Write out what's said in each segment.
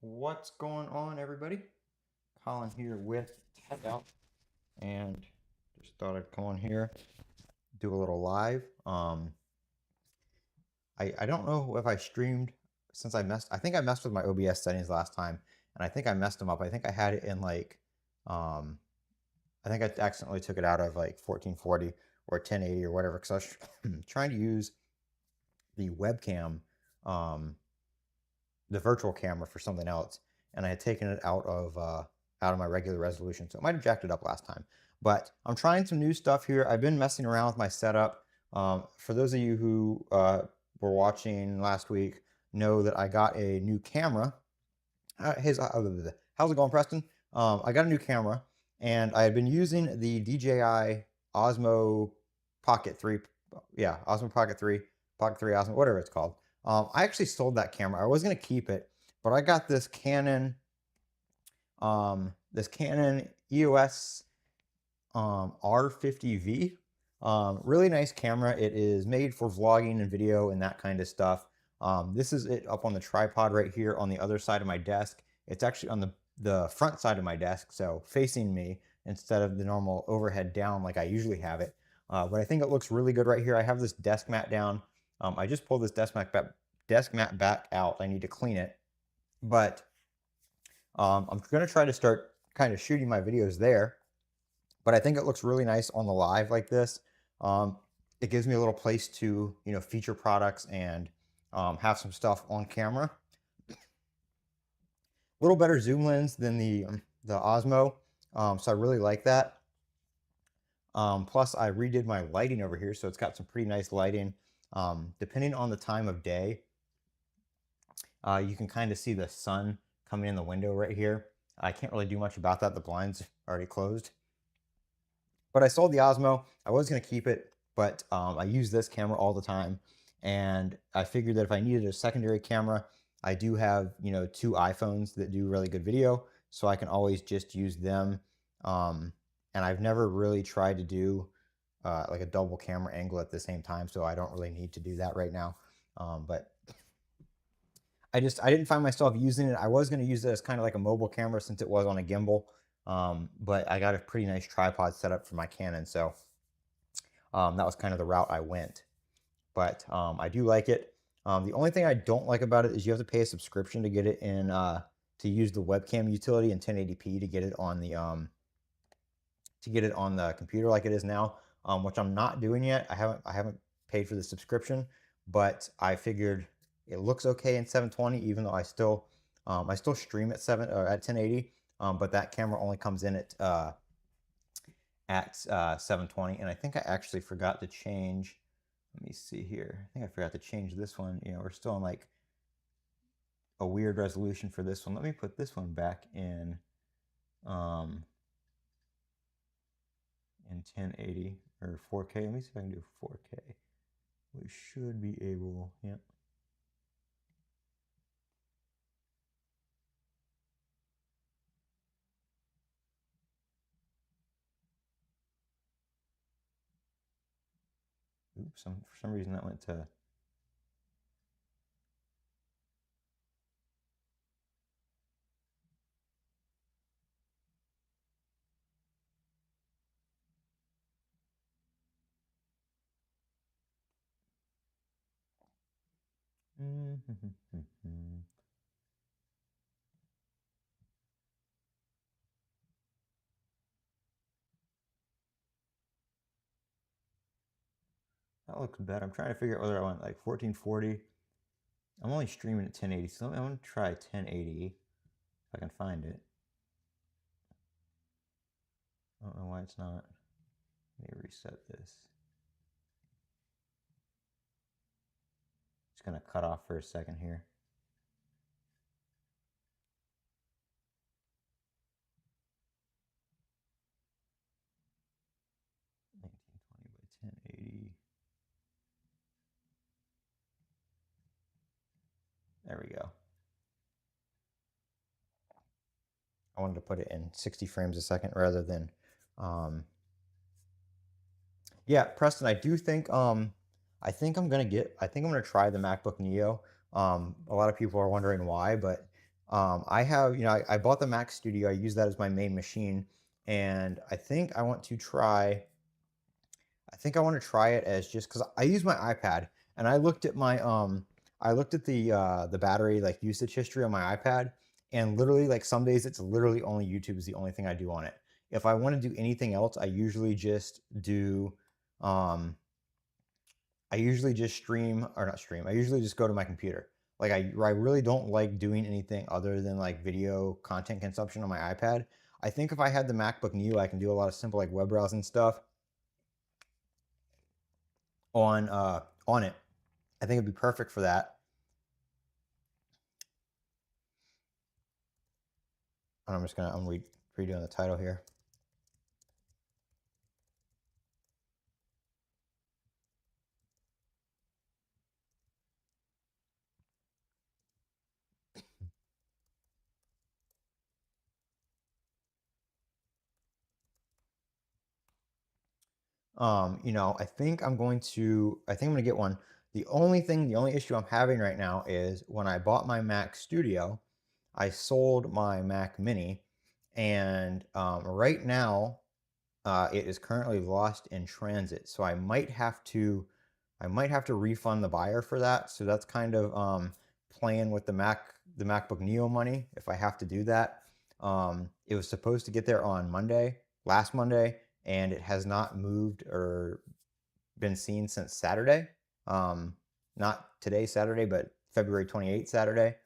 What's going on, everybody? Colin here with Techout, and just thought I'd come on here, do a little live. I don't know if I streamed since I think I messed with my OBS settings last time, and I think I messed them up. I think I had it in like, um, I think I accidentally took it out of like 1440 or 1080 or whatever, because I was trying to use the webcam, um, the virtual camera for something else, and I had taken it out of my regular resolution, so it might have jacked it up last time. But I'm trying some new stuff here. I've been messing around with my setup. For those of you who were watching last week, know that I got a new camera. How's it going, Preston? I got a new camera, and I had been using the DJI Osmo Pocket 3. Yeah, Osmo Pocket 3, Pocket 3 Osmo, whatever it's called. I actually sold that camera. I was going to keep it, but I got this Canon EOS R50V. Really nice camera. It is made for vlogging and video and that kind of stuff. This is it up on the tripod right here on the other side of my desk. It's actually on the front side of my desk, so facing me instead of the normal overhead down like I usually have it. But I think it looks really good right here. I have this desk mat down. I just pulled this desk mat back out. I need to clean it. But I'm going to try to start kind of shooting my videos there. But I think it looks really nice on the live like this. It gives me a little place to, feature products and have some stuff on camera. A little better zoom lens than the Osmo, so I really like that. Plus, I redid my lighting over here, so it's got some pretty nice lighting. Depending on the time of day, you can kind of see the sun coming in the window right here. I can't really do much about that. The blind's already closed. But I sold the Osmo. I was going to keep it, but I use this camera all the time. And I figured that if I needed a secondary camera, I do have, two iPhones that do really good video, so I can always just use them. And I've never really tried to do like a double camera angle at the same time, so I don't really need to do that right now. But I didn't find myself using it. I was going to use it as kind of like a mobile camera since it was on a gimbal. But I got a pretty nice tripod set up for my Canon, so that was kind of the route I went. But I do like it. The only thing I don't like about it is you have to pay a subscription to get it in to use the webcam utility in 1080p to get it on the computer like it is now, which I'm not doing yet. I haven't paid for the subscription, but I figured it looks okay in 720, even though I still stream at 1080. But that camera only comes in at 720, and I think I actually forgot to change. Let me see here. I think I forgot to change this one. We're still in like a weird resolution for this one. Let me put this one back in 1080 or 4K. Let me see if I can do 4K. We should be able. Yep. Oops, for some reason that went to. That looks better. I'm trying to figure out whether I want like 1440. I'm only streaming at 1080, so I'm going to try 1080 if I can find it. I don't know why it's not. Let me reset this. It's going to cut off for a second here. There we go. I wanted to put it in 60 frames a second rather than, yeah, Preston, I do think, I think I'm going to try the MacBook Neo. A lot of people are wondering why, but I have, I bought the Mac Studio. I use that as my main machine, and I think I want to try it as just because I use my iPad, and I looked at the battery like usage history on my iPad, and literally like some days it's literally only YouTube is the only thing I do on it. If I want to do anything else, um I usually just stream or not stream. I usually just go to my computer. Like I really don't like doing anything other than like video content consumption on my iPad. I think if I had the MacBook Neo, I can do a lot of simple like web browsing stuff on it. I think it'd be perfect for that. And I'm redoing the title here. I think I'm gonna get one. The only issue I'm having right now is when I bought my Mac Studio, I sold my Mac Mini, and right now it is currently lost in transit. So I might have to refund the buyer for that. So that's kind of playing with the MacBook Neo money if I have to do that. It was supposed to get there on last Monday, and it has not moved or been seen since Saturday. Not today, Saturday, but February 28th, Saturday.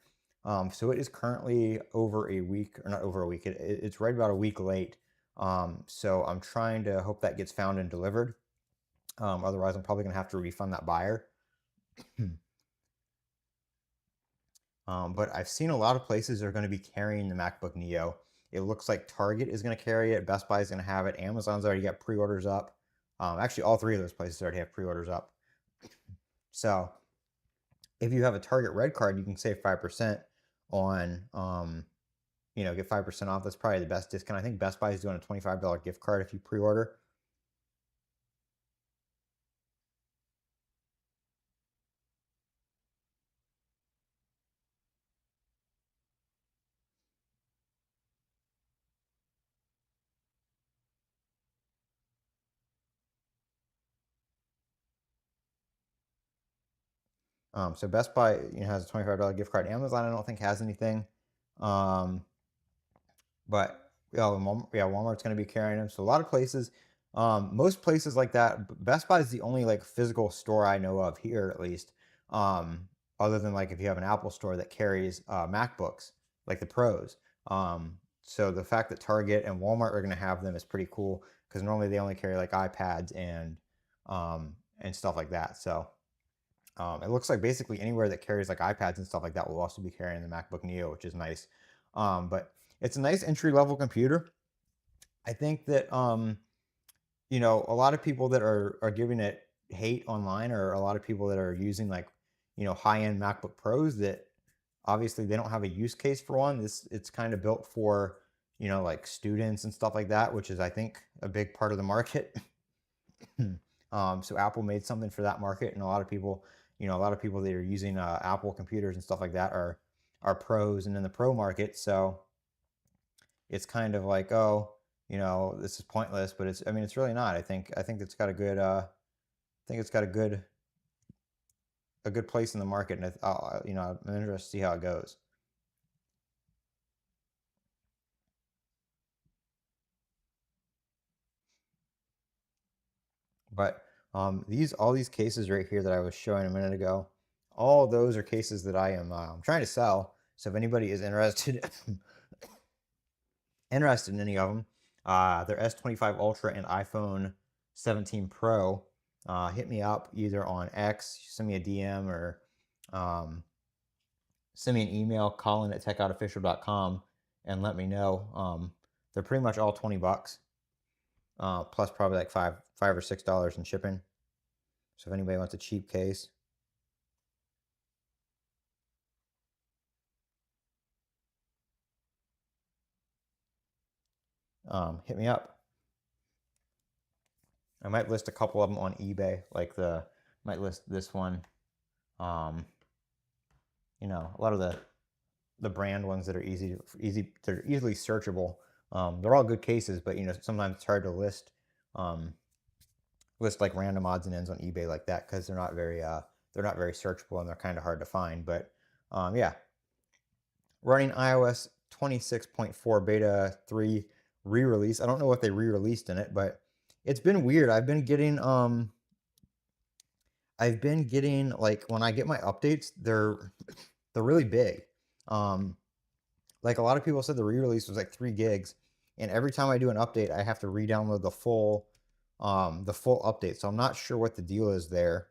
So it is currently over a week, or not over a week, it's right about a week late. So I'm trying to hope that gets found and delivered. Otherwise, I'm probably going to have to refund that buyer. But I've seen a lot of places are going to be carrying the MacBook Neo. It looks like Target is going to carry it. Best Buy is going to have it. Amazon's already got pre-orders up. Actually, all three of those places already have pre-orders up. So if you have a Target Red card, you can save 5% on, get 5% off. That's probably the best discount. I think Best Buy is doing a $25 gift card if you pre-order. So Best Buy, has a $25 gift card. Amazon, I don't think has anything. But Walmart's going to be carrying them. So a lot of places, most places like that. Best Buy is the only like physical store I know of here, at least, other than like if you have an Apple store that carries MacBooks, like the Pros. So the fact that Target and Walmart are going to have them is pretty cool because normally they only carry like iPads and stuff like that. So it looks like basically anywhere that carries like iPads and stuff like that will also be carrying the MacBook Neo, which is nice. But it's a nice entry level computer. I think that a lot of people that are giving it hate online, or a lot of people that are using like high end MacBook Pros that obviously they don't have a use case for one. It's kind of built for like students and stuff like that, which is I think a big part of the market. So Apple made something for that market, and a lot of people that are using Apple computers and stuff like that are pros and in the pro market. So it's kind of like, oh, this is pointless, but it's really not. I think it's got a good a good place in the market, and I'm interested to see how it goes. But all these cases right here that I was showing a minute ago, all those are cases that I am trying to sell. So if anybody is interested interested in any of them, they're S25 Ultra and iPhone 17 Pro. Hit me up either on X, send me a DM, or send me an email, colin@techoutofficial.com, and let me know. They're pretty much all $20, plus probably like five or $6 in shipping. So if anybody wants a cheap case, hit me up. I might list a couple of them on eBay, might list this one. A lot of the the brand ones that are they're easily searchable. They're all good cases, but sometimes it's hard to um, list like random odds and ends on eBay like that because they're not very searchable and they're kind of hard to find. But yeah, running iOS 26.4 beta 3 re-release. I don't know what they re-released in it, but it's been weird. I've been getting like when I get my updates, they're really big. Like a lot of people said the re-release was like 3 gigs, and every time I do an update, I have to re-download the full update. So I'm not sure what the deal is there.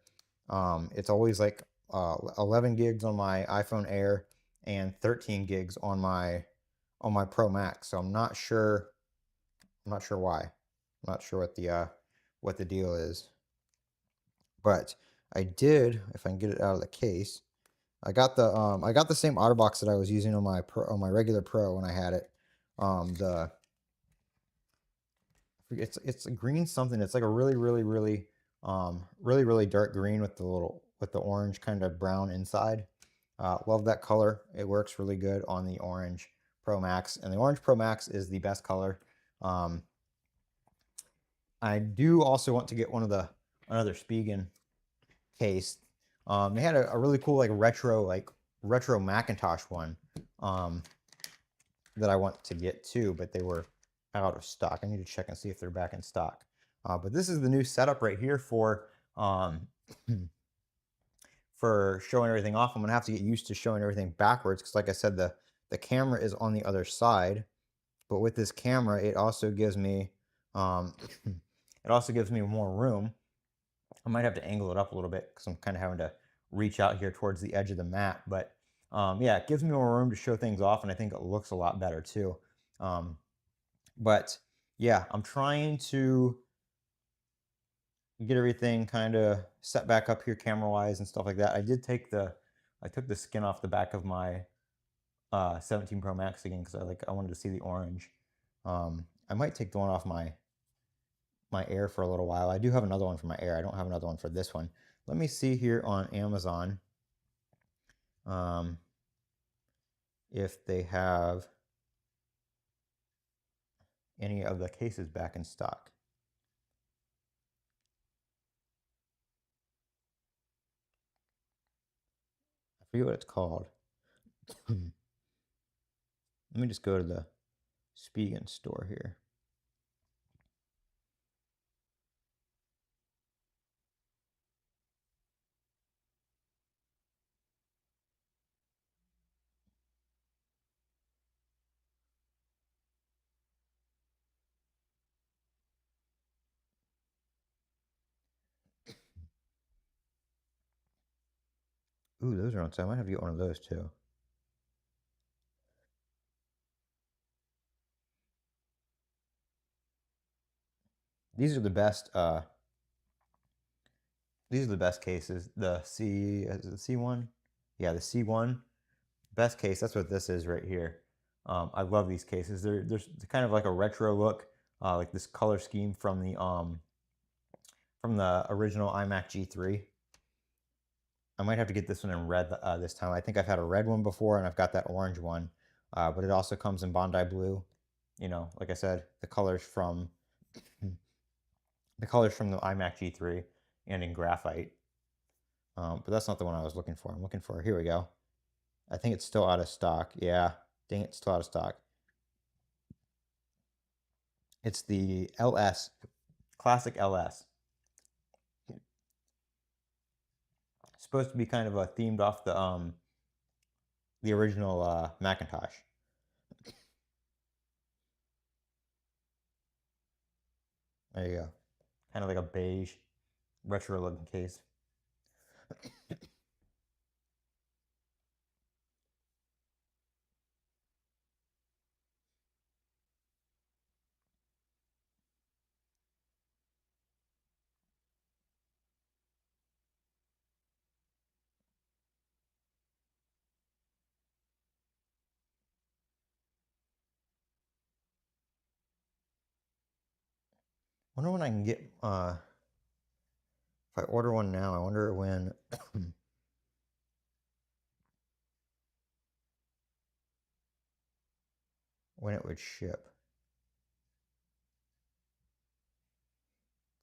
It's always like 11 gigs on my iPhone Air and 13 gigs on my Pro Max. So I'm not sure. I'm not sure why. I'm not sure what the deal is. But I did, if I can get it out of the case, I got the same OtterBox that I was using on my regular Pro when I had it. The it's a green something. It's like a really dark green with the orange kind of brown inside. Love that color. It works really good on the orange Pro Max, and the orange Pro Max is the best color. I do also want to get another Spigen case. They had a really cool like retro Macintosh one that I want to get too, but they were out of stock. I need to check and see if they're back in stock. But this is the new setup right here for showing everything off. I'm gonna have to get used to showing everything backwards because, like I said, the camera is on the other side. But with this camera, it also gives me more room. I might have to angle it up a little bit because I'm kind of having to reach out here towards the edge of the mat. But yeah, it gives me more room to show things off, and I think it looks a lot better too. But yeah, I'm trying to get everything kind of set back up here camera wise and stuff like that. I took the skin off the back of my 17 Pro Max again because I wanted to see the orange. I might take the one off my Air for a little while. I do have another one for my Air. I don't have another one for this one. Let me see here on Amazon if they have any of the cases back in stock. I forget what it's called. Let me just go to the Spigen store here. Ooh, those are on sale. I might have to get one of those too. These are the best. These are the best cases. The is it the C1? Yeah, the C1 best case. That's what this is right here. I love these cases. They're kind of like a retro look, like this color scheme from the original iMac G3. I might have to get this one in red this time. I think I've had a red one before, and I've got that orange one, but it also comes in Bondi blue. Like I said, the colors from the iMac G3 and in graphite. But that's not the one I was looking for. I'm looking for, here we go. I think it's still out of stock. Yeah, dang it, it's still out of stock. It's the LS, classic LS. It's supposed to be kind of themed off the original Macintosh. There you go. Kind of like a beige, retro looking case. Wonder when I can get if I order one now, I wonder when when it would ship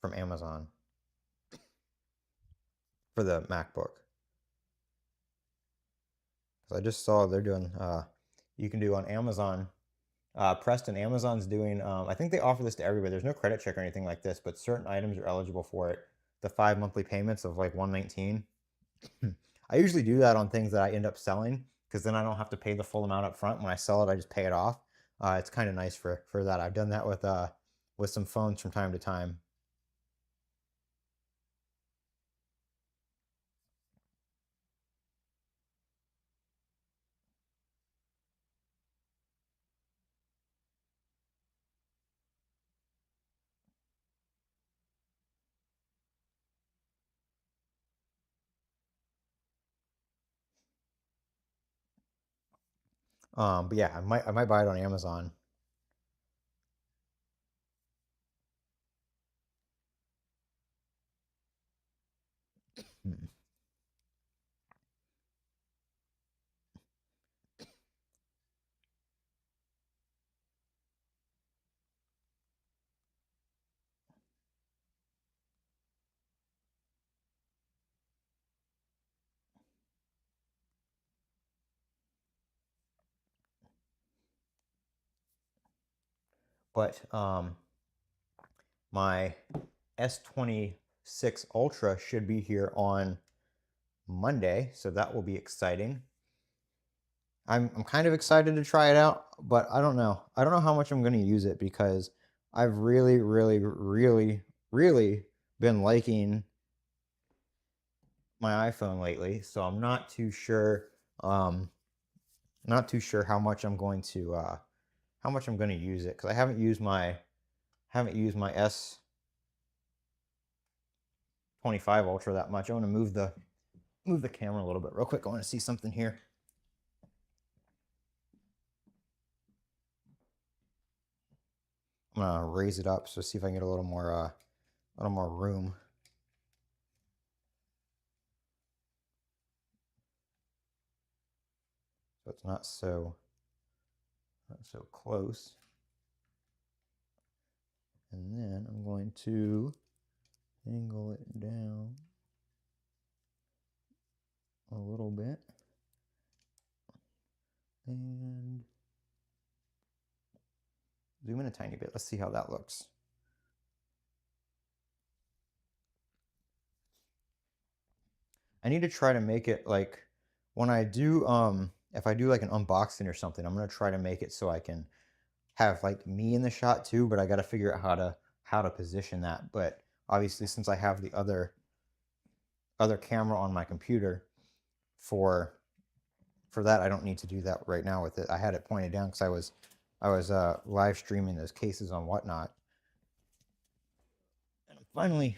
from Amazon for the MacBook. So I just saw they're doing, you can do on Amazon. Preston, Amazon's doing, I think they offer this to everybody. There's no credit check or anything like this, but certain items are eligible for it. The 5 monthly payments of like $119. I usually do that on things that I end up selling because then I don't have to pay the full amount up front. When I sell it, I just pay it off. It's kind of nice for that. I've done that with some phones from time to time. But yeah, I might buy it on Amazon. But my S26 Ultra should be here on Monday, so that will be exciting. I'm kind of excited to try it out, but I don't know. I don't know how much I'm going to use it because I've really, really, really, really been liking my iPhone lately, so I'm not too sure. Not too sure how much I'm going to use it because I haven't used my S25 Ultra that much. I want to move the camera a little bit real quick. I want to see something here. I'm gonna raise it up so see if I can get a little more room. So it's not so close. And then I'm going to angle it down a little bit. And zoom in a tiny bit. Let's see how that looks. I need to try to make it like when I do, if I do like an unboxing or something, I'm gonna try to make it so I can have like me in the shot too, but I got to figure out how to position that. But obviously, since I have the other camera on my computer for that, I don't need to do that right now with it. I had it pointed down because I was live streaming those cases on Whatnot. And finally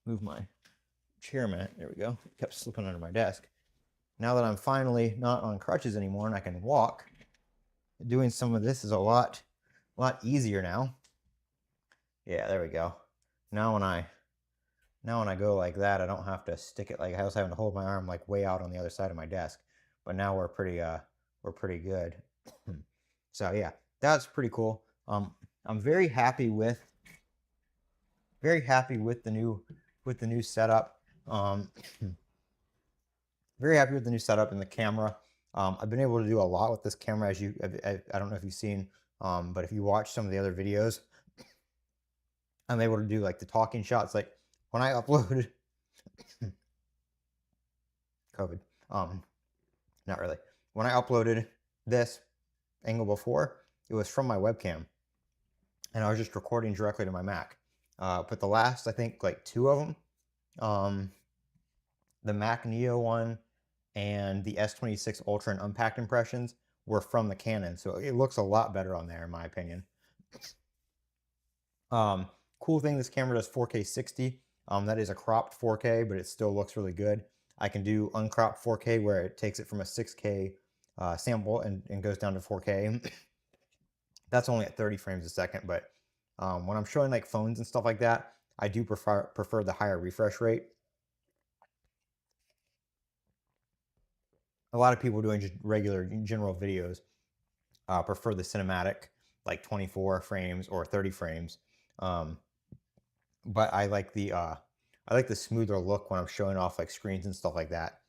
move my chair mat. There we go. It kept slipping under my desk. Now that I'm finally not on crutches anymore and I can walk, doing some of this is a lot easier now. Yeah, there we go. Now when I go like that, I don't have to stick it like I was having to hold my arm like way out on the other side of my desk. But now we're pretty good. So yeah, that's pretty cool. I'm very happy with the new setup. Very happy with the new setup and the camera. I've been able to do a lot with this camera, as I don't know if you've seen, but if you watch some of the other videos, I'm able to do like the talking shots. Like when I uploaded COVID, not really. When I uploaded this angle before, it was from my webcam, and I was just recording directly to my Mac. But the last, I think, like 2 of them, the Mac Neo one and the S26 Ultra and Unpacked impressions were from the Canon, so it looks a lot better on there, in my opinion. Cool thing, this camera does 4K 60. That is a cropped 4K, but it still looks really good. I can do uncropped 4K where it takes it from a 6K sample and goes down to 4K. That's only at 30 frames a second, but when I'm showing like phones and stuff like that, I do prefer the higher refresh rate. A lot of people doing just regular general videos prefer the cinematic, like 24 frames or 30 frames. Um, but I like the smoother look when I'm showing off like screens and stuff like that.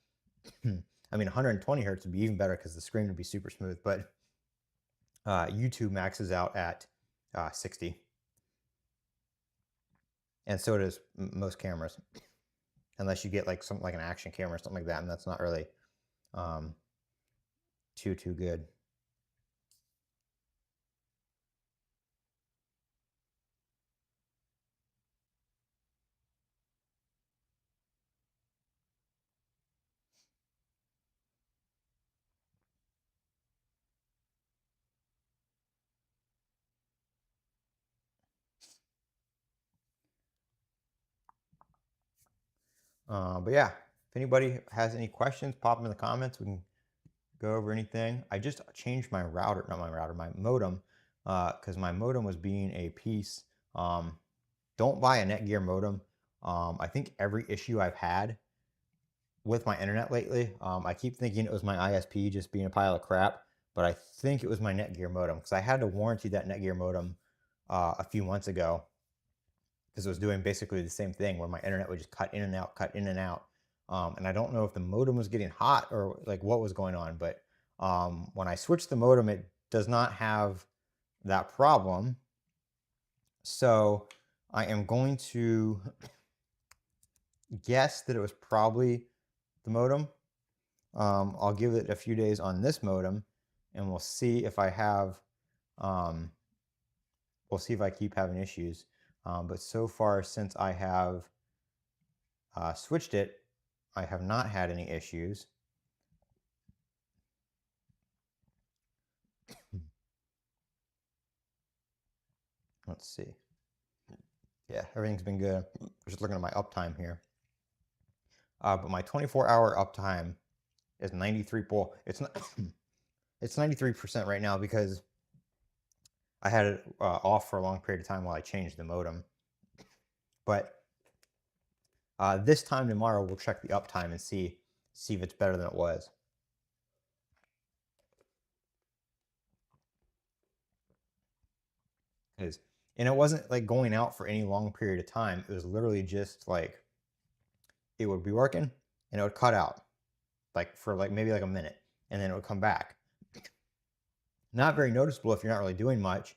I mean, 120 hertz would be even better because the screen would be super smooth. But YouTube maxes out at 60, and so does most cameras, unless you get like something like an action camera or something like that, and that's not really um, too good. But yeah, if anybody has any questions, pop them in the comments. We can go over anything. I just changed my router, not my router, my modem, because my modem was being a piece. Don't buy a Netgear modem. I think every issue I've had with my internet lately, I keep thinking it was my ISP just being a pile of crap, but I think it was my Netgear modem because I had to warranty that Netgear modem a few months ago because it was doing basically the same thing where my internet would just cut in and out, cut in and out. And I don't know if the modem was getting hot or like what was going on, but when I switched the modem, it does not have that problem. So I am going to guess that it was probably the modem. I'll give it a few days on this modem and we'll see if I have, we'll see if I keep having issues. But so far, since I have switched it, I have not had any issues. Let's see. Yeah, everything's been good. Just looking at my uptime here. But my 24-hour uptime is 93. Well, it's not. It's 93% right now because I had it off for a long period of time while I changed the modem. But this time tomorrow, we'll check the uptime and see if it's better than it was. And it wasn't like going out for any long period of time. It was literally just like it would be working and it would cut out like for like maybe like a minute and then it would come back. Not very noticeable if you're not really doing much,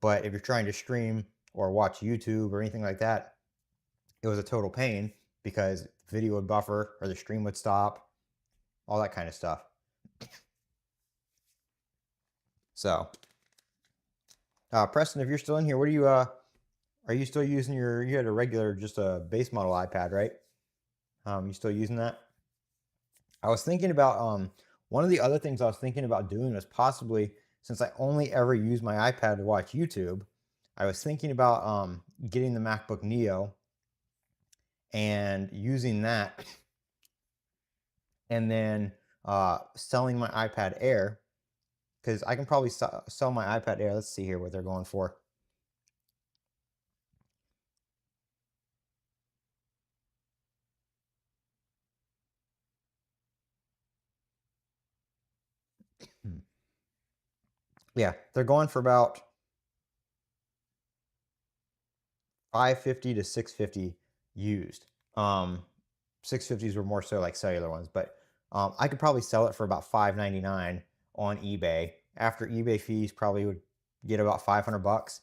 but if you're trying to stream or watch YouTube or anything like that, it was a total pain because the video would buffer or the stream would stop, all that kind of stuff. So, Preston, if you're still in here, what do you are you still using you had a regular, just a base model iPad, right? You still using that? I was thinking about, one of the other things I was thinking about doing was possibly, since I only ever use my iPad to watch YouTube, I was thinking about getting the MacBook Neo and using that and then selling my iPad Air, because I can probably sell my iPad Air. Let's see here what they're going for. Yeah, they're going for about 550 to 650 used. 650s were more so like cellular ones, but I could probably sell it for about $599 on eBay. After eBay fees, probably would get about 500 bucks.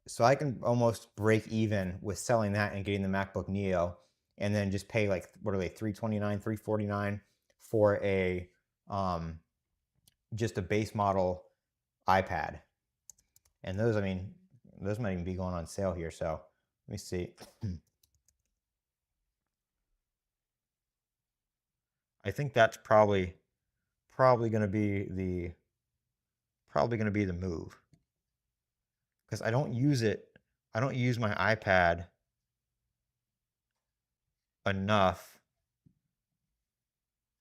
So I can almost break even with selling that and getting the MacBook Neo, and then just pay like, what are they, $329, $349 for a just a base model iPad. And those, I mean, those might even be going on sale here. So let me see. I think that's probably going to be the move, because I don't use it. I don't use my iPad enough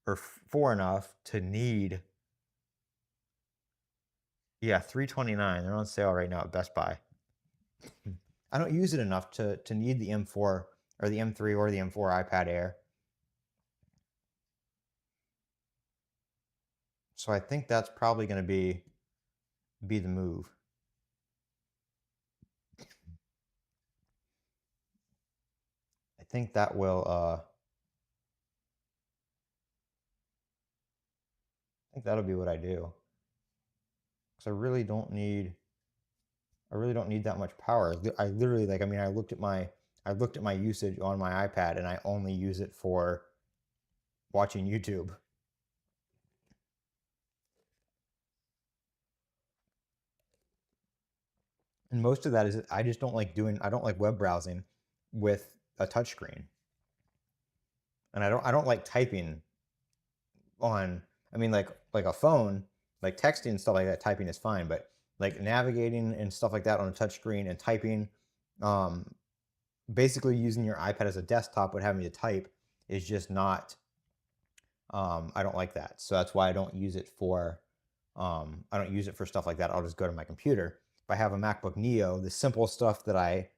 or for enough to need. Yeah, $329. They're on sale right now at Best Buy. I don't use it enough to need the M4 or the M3 or the M4 iPad Air. So I think that's probably going to be be the move. I think that will I think that'll be what I do. Because I really don't need that much power. I literally, like, I mean, I looked at my usage on my iPad and I only use it for watching YouTube. And most of that is I just don't like I don't like web browsing with a touchscreen. And I don't like typing on, I mean, like a phone, like texting and stuff like that, typing is fine, but like navigating and stuff like that on a touchscreen and typing, um, basically using your iPad as a desktop but having to type is just not, I don't like that. So that's why I don't use it for I don't use it for stuff like that. I'll just go to my computer. If I have a MacBook Neo, the simple stuff that I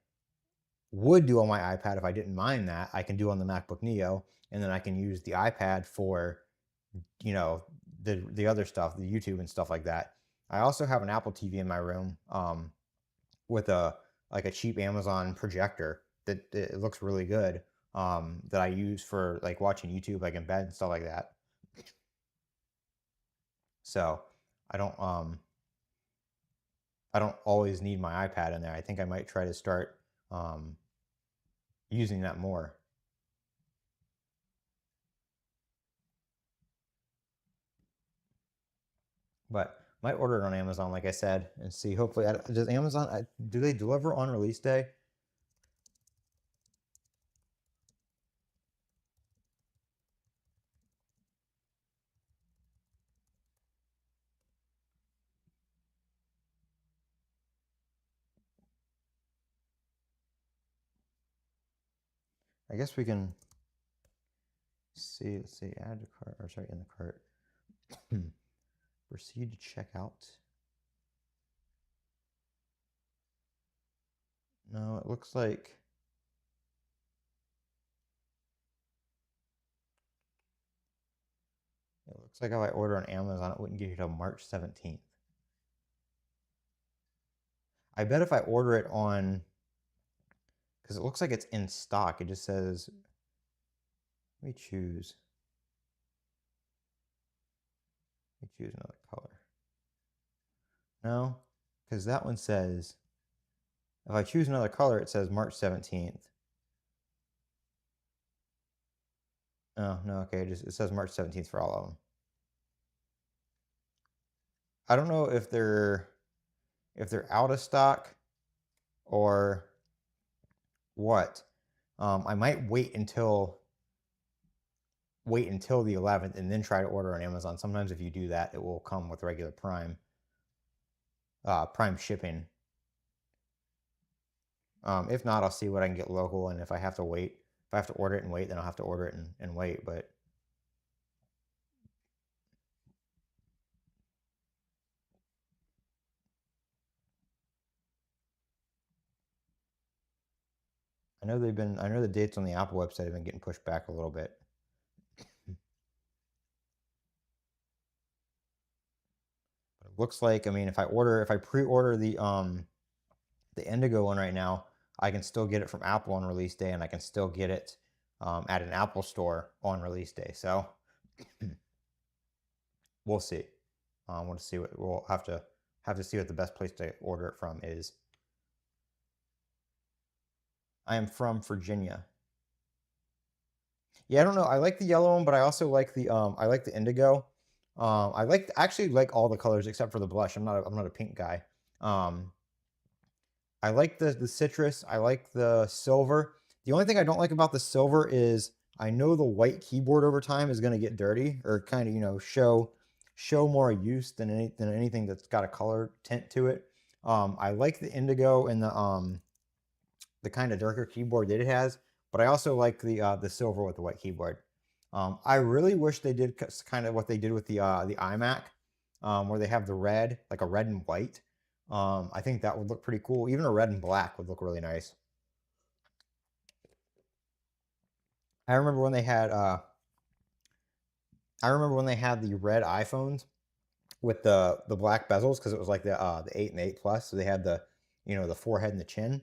would do on my iPad if I didn't mind that, I can do on the MacBook Neo, and then I can use the iPad for, you know, the other stuff, the YouTube and stuff like that. I also have an Apple TV in my room, with a like a cheap Amazon projector that it looks really good, that I use for like watching YouTube like in bed and stuff like that. So I don't um I don't always need my iPad in there. I think I might try to start using that more. But might order it on Amazon, like I said, and see. Hopefully, does Amazon, do they deliver on release day? I guess we can see. Let's see, add to cart, or sorry, in the cart. Proceed to checkout. No, it looks like if I order on Amazon, it wouldn't get here till March 17th. I bet if I order it on, because it looks like it's in stock. It just says, let me choose. Let me choose another color. No, because that one says, if I choose another color, it says March 17th. Oh, no, okay, it says March 17th for all of them. I don't know if they're out of stock or what. I might wait until the 11th and then try to order on Amazon. Sometimes if you do that, it will come with regular Prime shipping. If not, I'll see what I can get local, and if I have to order it and wait, then I'll have to order it and wait. But I know the dates on the Apple website have been getting pushed back a little bit. But it looks like, I mean, if I pre-order the Indigo one right now, I can still get it from Apple on release day, and I can still get it at an Apple store on release day. So we'll see. We'll have to see what the best place to order it from is. I am from Virginia. Yeah, I don't know. I like the yellow one, but I also like the indigo. Actually like all the colors except for the blush. I'm not a pink guy. I like the citrus. I like the silver. The only thing I don't like about the silver is I know the white keyboard over time is going to get dirty or kind of, show more use than anything that's got a color tint to it. I like the indigo and the kind of darker keyboard that it has, but I also like the silver with the white keyboard. I really wish they did kind of what they did with the iMac, where they have the red, like a red and white. I think that would look pretty cool. Even a red and black would look really nice. I remember when they had I remember when they had the red iPhones. with the black bezels, because it was like the 8 and the 8 Plus, so they had the, you know, the forehead and the chin.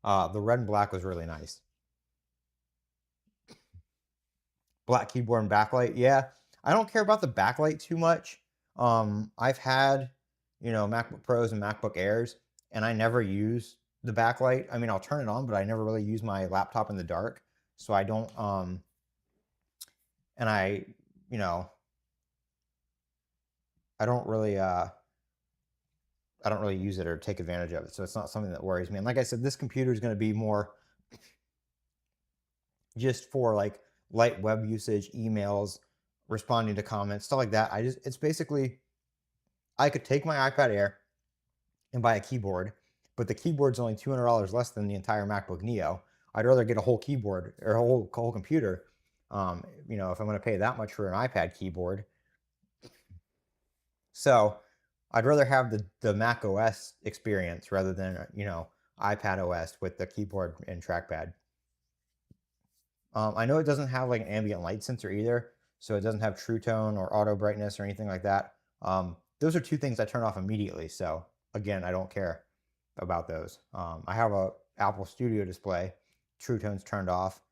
The red and black was really nice. Black keyboard and backlight, yeah. I don't care about the backlight too much. I've had, you know, MacBook Pros and MacBook Airs, and I never use the backlight. I mean, I'll turn it on, but I never really use my laptop in the dark, so I don't. And I, you know, I don't really, I don't really use it or take advantage of it, so it's not something that worries me. And like I said, this computer is going to be more just for like light web usage, emails, responding to comments, stuff like that. It's basically, I could take my iPad Air and buy a keyboard, but the keyboard's only $200 less than the entire MacBook Neo. I'd rather get a whole keyboard or a whole computer. You know, if I'm going to pay that much for an iPad keyboard. So I'd rather have the Mac OS experience rather than, you know, iPad OS with the keyboard and trackpad. I know it doesn't have like an ambient light sensor either, so it doesn't have True Tone or auto brightness or anything like that. Those are two things I turn off immediately. So again, I don't care about those. I have a Apple Studio display. True Tone's turned off.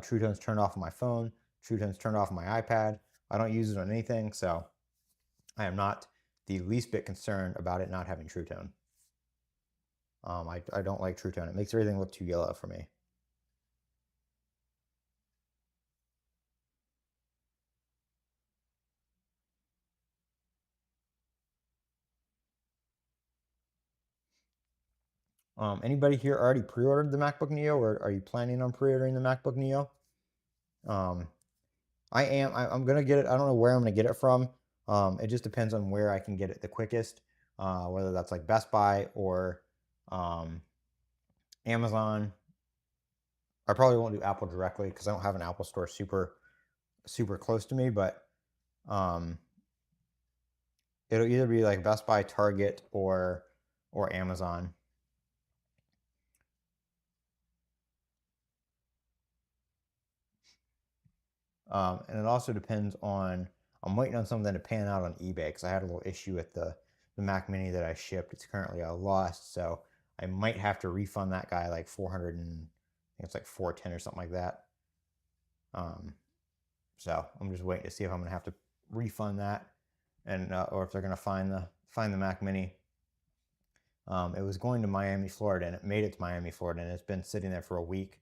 True Tone's turned off on my phone. True Tone's turned off on my iPad. I don't use it on anything, so I am not the least bit concerned about it not having True Tone. I don't like True Tone. It makes everything look too yellow for me. Anybody here already pre-ordered the MacBook Neo, or are you planning on pre-ordering the MacBook Neo? I'm gonna get it. I don't know where I'm gonna get it from. It just depends on where I can get it the quickest, whether that's like Best Buy or Amazon. I probably won't do Apple directly because I don't have an Apple store super close to me, but it'll either be like Best Buy, Target, or Amazon. And it also depends on, I'm waiting on something to pan out on eBay because I had a little issue with the Mac Mini that I shipped. It's currently lost, so I might have to refund that guy like 400 and I think it's like 410 or something like that. So I'm just waiting to see if I'm gonna have to refund that, and or if they're gonna find the Mac Mini. It was going to Miami, Florida, and it made it to Miami, Florida, and it's been sitting there for a week.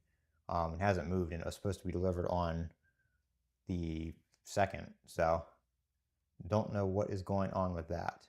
It hasn't moved, and it was supposed to be delivered on the 2nd, so don't know what is going on with that.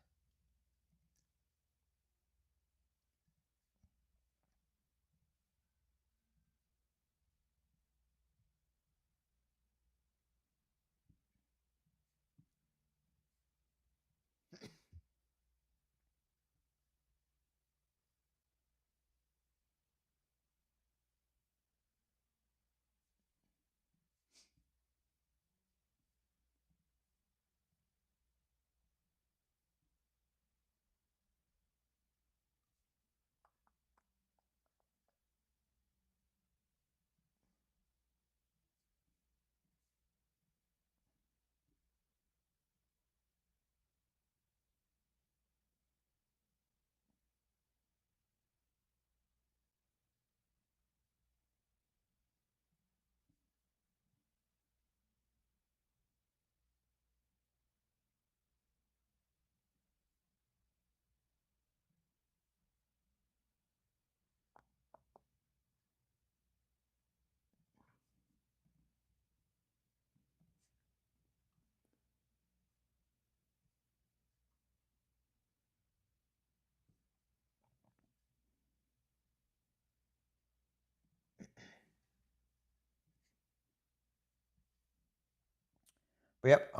But yep,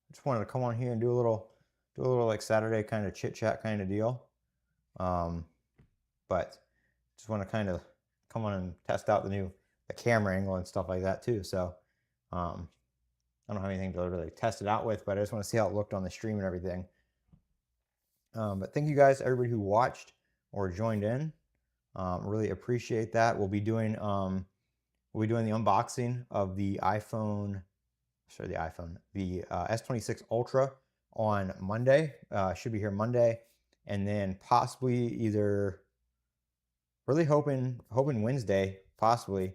just wanted to come on here and do a little like Saturday kind of chit chat kind of deal. But just want to kind of come on and test out the camera angle and stuff like that too. So I don't have anything to really test it out with, but I just want to see how it looked on the stream and everything. But thank you guys, everybody who watched or joined in. Really appreciate that. We'll be doing the unboxing of the S26 Ultra on Monday. Should be here Monday, and then possibly either really hoping Wednesday, possibly,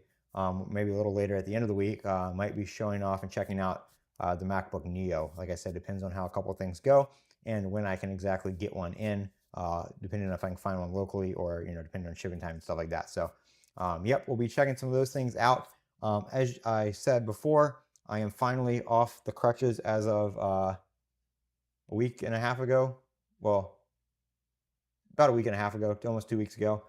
maybe a little later at the end of the week. Might be showing off and checking out the MacBook Neo. Like I said, depends on how a couple of things go and when I can exactly get one in, depending on if I can find one locally or depending on shipping time and stuff like that. So, yep, we'll be checking some of those things out. As I said before, I am finally off the crutches as of a week and a half ago. Well, about a week and a half ago, almost 2 weeks ago.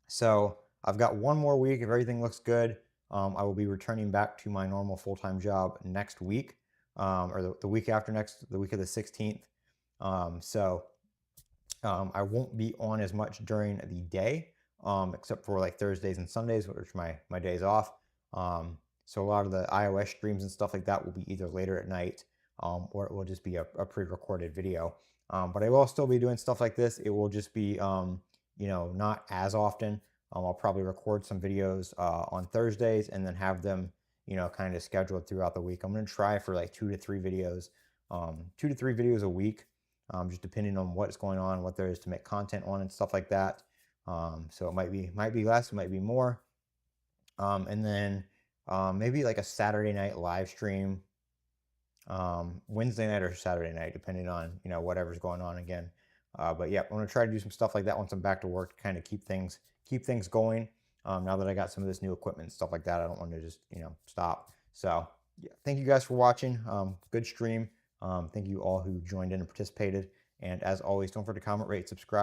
So I've got one more week. If everything looks good, I will be returning back to my normal full-time job next week, or the week after next, the week of the 16th. I won't be on as much during the day, except for like Thursdays and Sundays, which are my days off. So a lot of the iOS streams and stuff like that will be either later at night, or it will just be a pre-recorded video. But I will still be doing stuff like this. It will just be, not as often. I'll probably record some videos on Thursdays and then have them, kind of scheduled throughout the week. I'm going to try for like 2 to 3 videos, 2 to 3 videos a week, just depending on what's going on, what there is to make content on and stuff like that. So it might be less, it might be more. And then maybe like a Saturday night live stream, Wednesday night or Saturday night, depending on, whatever's going on again. But yeah, I'm gonna try to do some stuff like that once I'm back to work to kind of keep things going. Now that I got some of this new equipment and stuff like that, I don't want to just, stop. So yeah, thank you guys for watching. Good stream. Thank you all who joined in and participated. And as always, don't forget to comment, rate, subscribe.